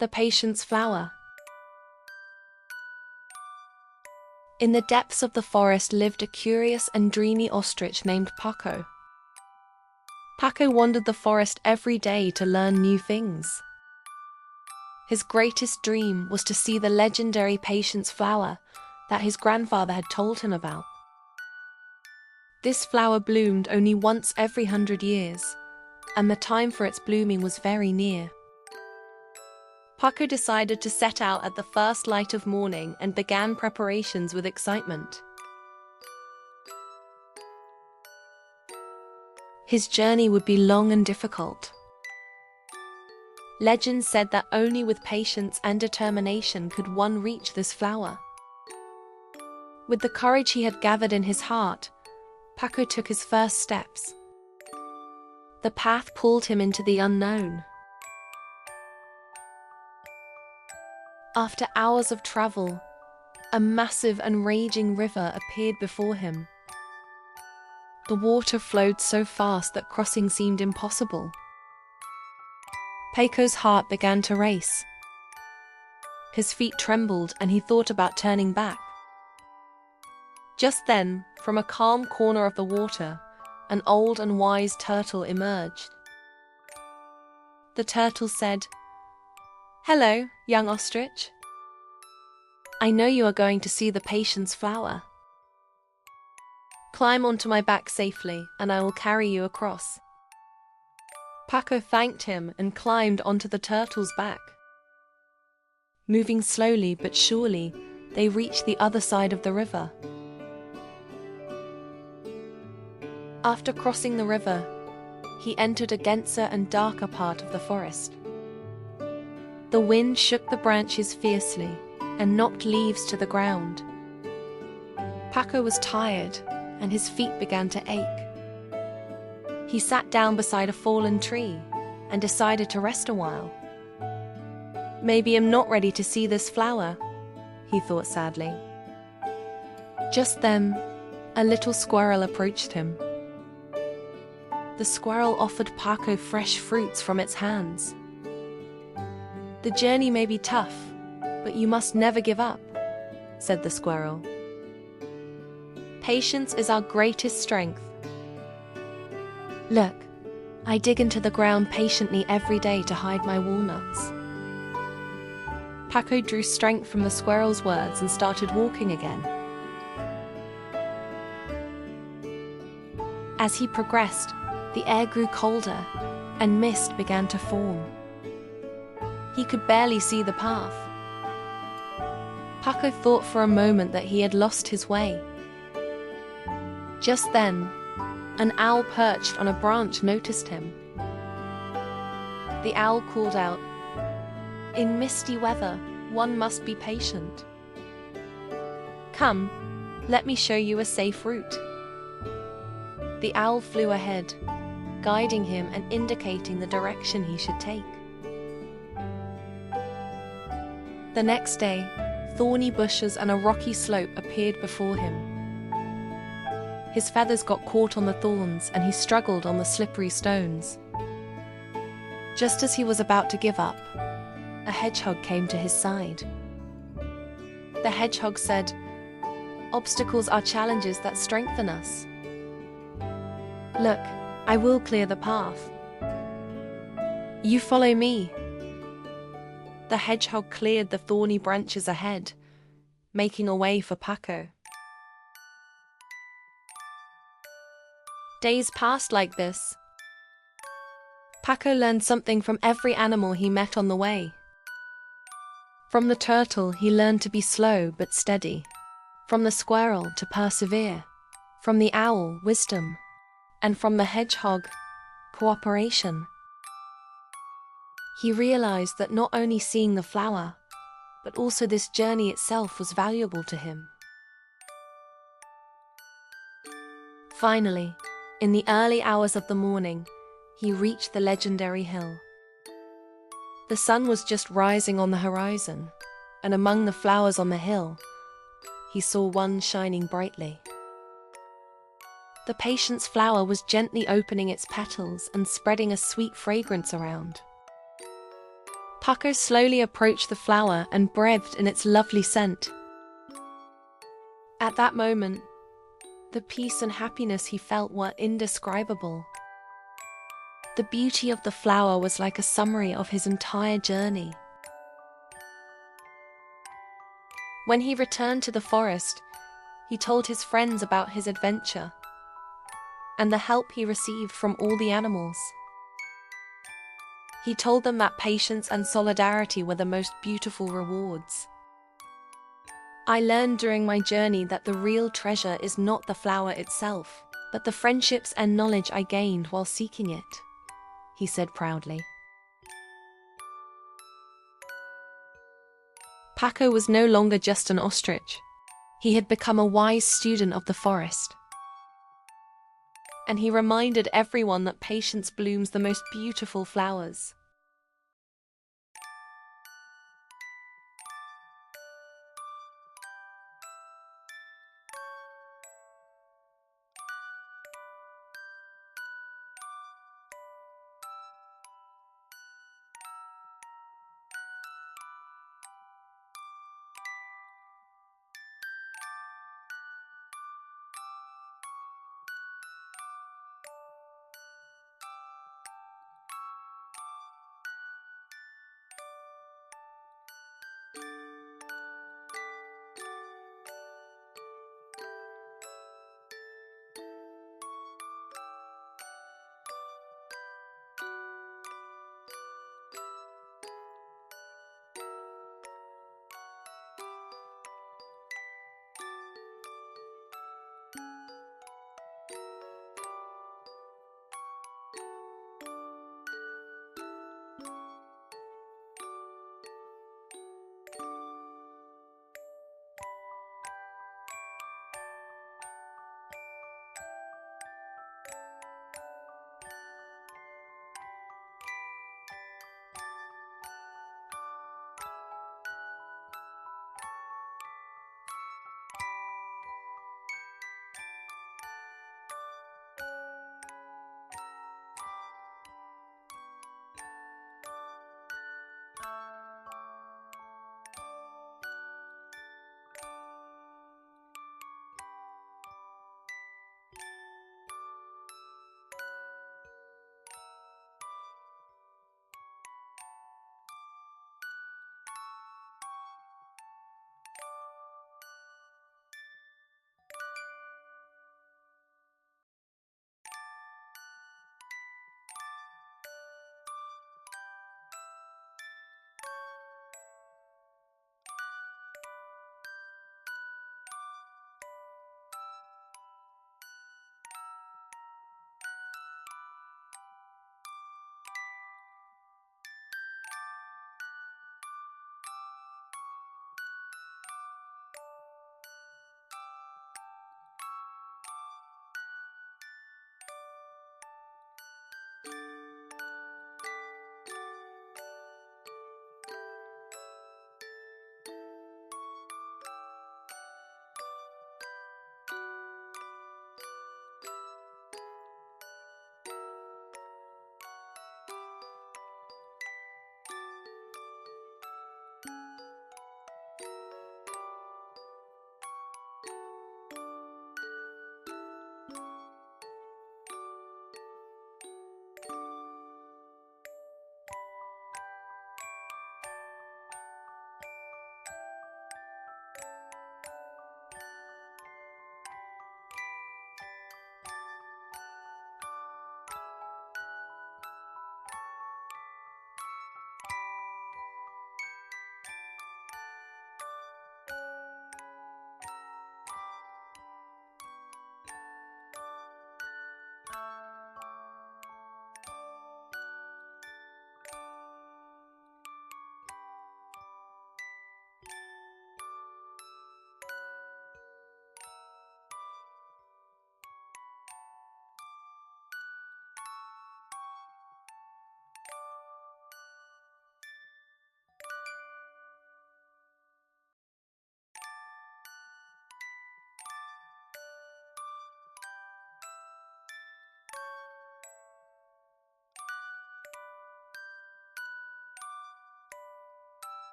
The patience flower. In the depths of the forest lived a curious and dreamy ostrich named Pako. Pako wandered the forest every day to learn new things. His greatest dream was to see the legendary patience flower that his grandfather had told him about. This flower bloomed only once every 100 years, and the time for its blooming was very near. Pako decided to set out at the first light of morning and began preparations with excitement. His journey would be long and difficult. Legend said that only with patience and determination could one reach this flower. With the courage he had gathered in his heart, Pako took his first steps. The path pulled him into the unknown. After hours of travel, a massive and raging river appeared before him. The water flowed so fast that crossing seemed impossible. Pako's heart began to race. His feet trembled and he thought about turning back. Just then, from a calm corner of the water, an old and wise turtle emerged. The turtle said, "Hello, young ostrich. I know you are going to see the patience flower. Climb onto my back safely, and I will carry you across." Pako thanked him and climbed onto the turtle's back. Moving slowly but surely, they reached the other side of the river. After crossing the river, he entered a denser and darker part of the forest. The wind shook the branches fiercely and knocked leaves to the ground. Pako was tired, and his feet began to ache. He sat down beside a fallen tree and decided to rest a while. "Maybe I'm not ready to see this flower," he thought sadly. Just then, a little squirrel approached him. The squirrel offered Pako fresh fruits from its hands. "The journey may be tough, but you must never give up," said the squirrel. "Patience is our greatest strength. Look, I dig into the ground patiently every day to hide my walnuts." Pako drew strength from the squirrel's words and started walking again. As he progressed, the air grew colder and mist began to form. He could barely see the path. Pako thought for a moment that he had lost his way. Just then, an owl perched on a branch noticed him. The owl called out, "In misty weather, one must be patient. Come, let me show you a safe route." The owl flew ahead, guiding him and indicating the direction he should take. The next day, thorny bushes and a rocky slope appeared before him. His feathers got caught on the thorns and he struggled on the slippery stones. Just as he was about to give up, a hedgehog came to his side. The hedgehog said, "Obstacles are challenges that strengthen us. Look, I will clear the path. You follow me." The hedgehog cleared the thorny branches ahead, making a way for Pako. Days passed like this. Pako learned something from every animal he met on the way. From the turtle, he learned to be slow but steady. From the squirrel, to persevere. From the owl, wisdom. And from the hedgehog, cooperation. He realized that not only seeing the flower, but also this journey itself was valuable to him. Finally, in the early hours of the morning, he reached the legendary hill. The sun was just rising on the horizon, and among the flowers on the hill, he saw one shining brightly. The patience flower was gently opening its petals and spreading a sweet fragrance around. Pako slowly approached the flower and breathed in its lovely scent. At that moment, the peace and happiness he felt were indescribable. The beauty of the flower was like a summary of his entire journey. When he returned to the forest, he told his friends about his adventure and the help he received from all the animals. He told them that patience and solidarity were the most beautiful rewards. I learned during my journey that the real treasure is not the flower itself, but the friendships and knowledge I gained while seeking it, he said proudly. Pako was no longer just an ostrich. He had become a wise student of the forest. And he reminded everyone that patience blooms the most beautiful flowers.